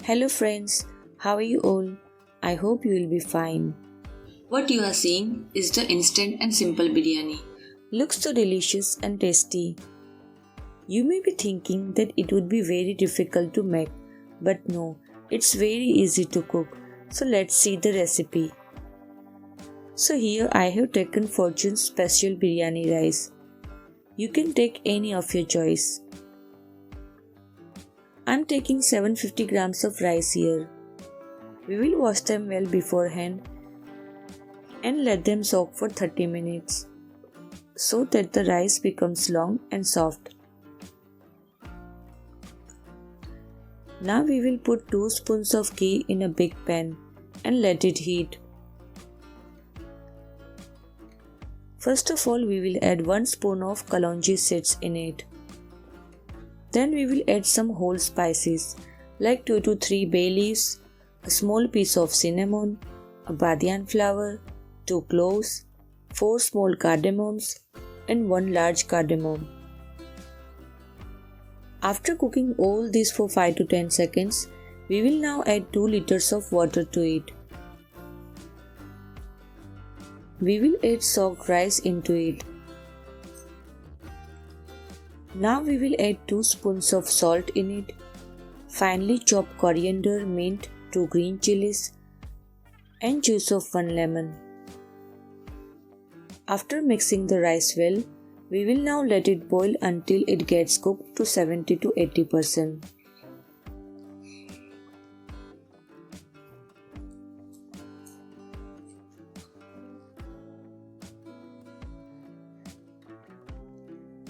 Hello friends, how are you all? I hope you will be fine. What you are seeing is the instant and simple biryani. Looks so delicious and tasty. You may be thinking that it would be very difficult to make, but no, it's very easy to cook. So let's see the recipe. So here I have taken Fortune's special biryani rice. You can take any of your choice. I'm taking 750 grams of rice here. We will wash them well beforehand and let them soak for 30 minutes so that the rice becomes long and soft. Now we will put 2 spoons of ghee in a big pan and let it heat. First of all, we will add 1 spoon of kalonji seeds in it. Then we will add some whole spices like 2 to 3 bay leaves, a small piece of cinnamon, a badian flower, 2 cloves, 4 small cardamoms and 1 large cardamom. After cooking all this for 5 to 10 seconds, we will now add 2 liters of water to it. We will add soaked rice into it. Now we will add 2 spoons of salt in it, finely chopped coriander, mint, 2 green chilies and juice of 1 lemon. After mixing the rice well, we will now let it boil until it gets cooked to 70 to 80%.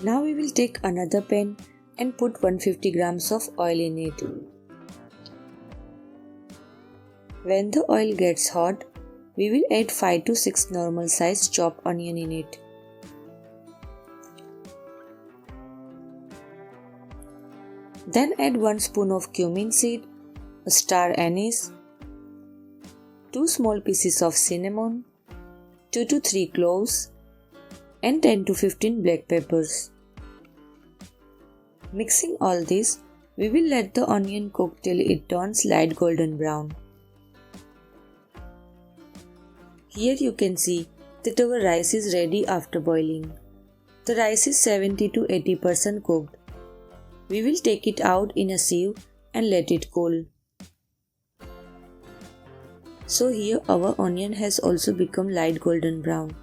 Now we will take another pan and put 150 grams of oil in it. When the oil gets hot, we will add 5 to 6 normal sized chopped onion in it. Then add 1 spoon of cumin seed, a star anise, 2 small pieces of cinnamon, 2 to 3 cloves and 10 to 15 black peppers. Mixing all this, we will let the onion cook till it turns light golden brown. Here you can see that our rice is ready after boiling. The rice is 70 to 80% cooked. We will take it out in a sieve and let it cool. So here our onion has also become light golden brown.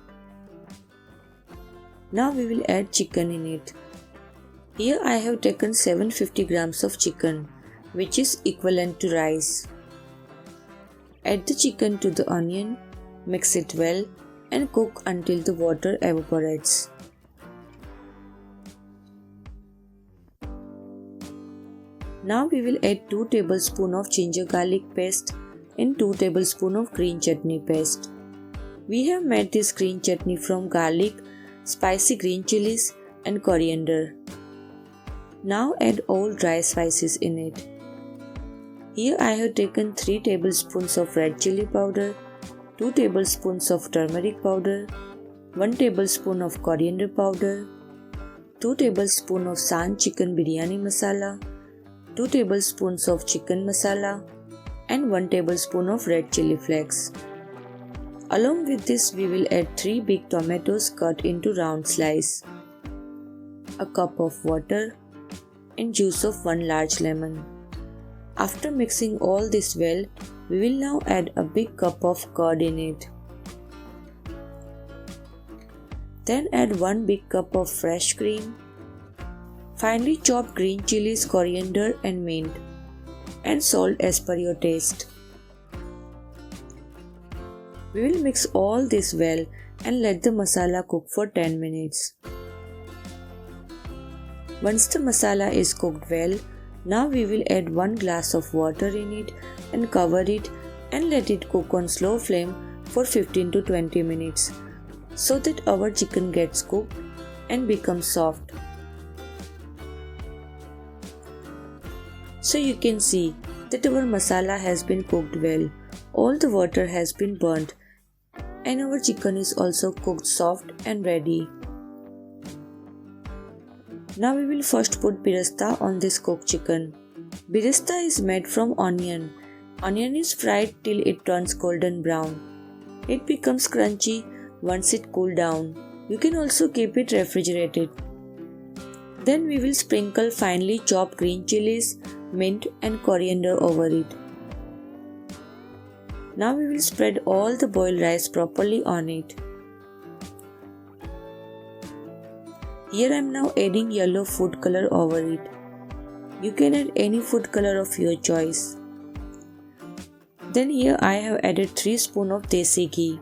Now we will add chicken in it. Here I have taken 750 grams of chicken, which is equivalent to rice. Add the chicken to the onion, mix it well and cook until the water evaporates. Now we will add 2 tablespoons of ginger garlic paste and 2 tablespoons of green chutney paste. We have made this green chutney from garlic, spicy green chilies and coriander. Now add all dry spices in it. Here I have taken 3 tablespoons of red chili powder, 2 tablespoons of turmeric powder, 1 tablespoon of coriander powder, 2 tablespoons of Asan chicken biryani masala, 2 tablespoons of chicken masala and 1 tablespoon of red chili flakes. Along with this we will add 3 big tomatoes cut into round slice, a cup of water and juice of 1 large lemon. After mixing all this well, we will now add a big cup of curd in it. Then add 1 big cup of fresh cream, finely chopped green chilies, coriander and mint, and salt as per your taste. We will mix all this well and let the masala cook for 10 minutes. Once the masala is cooked well, now we will add 1 glass of water in it and cover it and let it cook on slow flame for 15 to 20 minutes so that our chicken gets cooked and becomes soft. So you can see that our masala has been cooked well, all the water has been burnt and our chicken is also cooked soft and ready. Now we will first put pirasta on this cooked chicken. Birista is made from onion. Onion is fried till it turns golden brown. It becomes crunchy once it cools down. You can also keep it refrigerated. Then we will sprinkle finely chopped green chilies, mint and coriander over it. Now we will spread all the boiled rice properly on it. Here I am now adding yellow food color over it. You can add any food color of your choice. Then here I have added 3 spoons of desi ghee.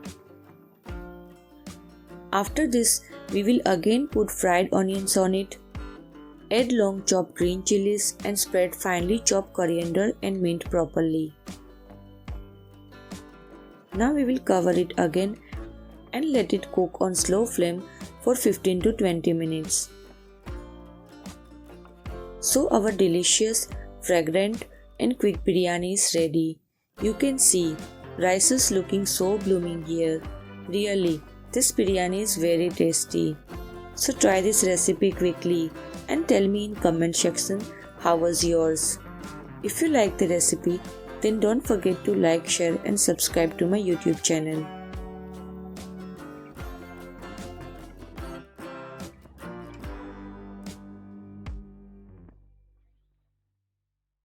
After this, we will again put fried onions on it. Add long chopped green chilies and spread finely chopped coriander and mint properly. Now we will cover it again and let it cook on slow flame for 15 to 20 minutes. So our delicious, fragrant and quick biryani is ready. You can see rice is looking so blooming here. Really, this biryani is very tasty. So try this recipe quickly and tell me in comment section how was yours. If you like the recipe, then don't forget to like, share and subscribe to my YouTube channel.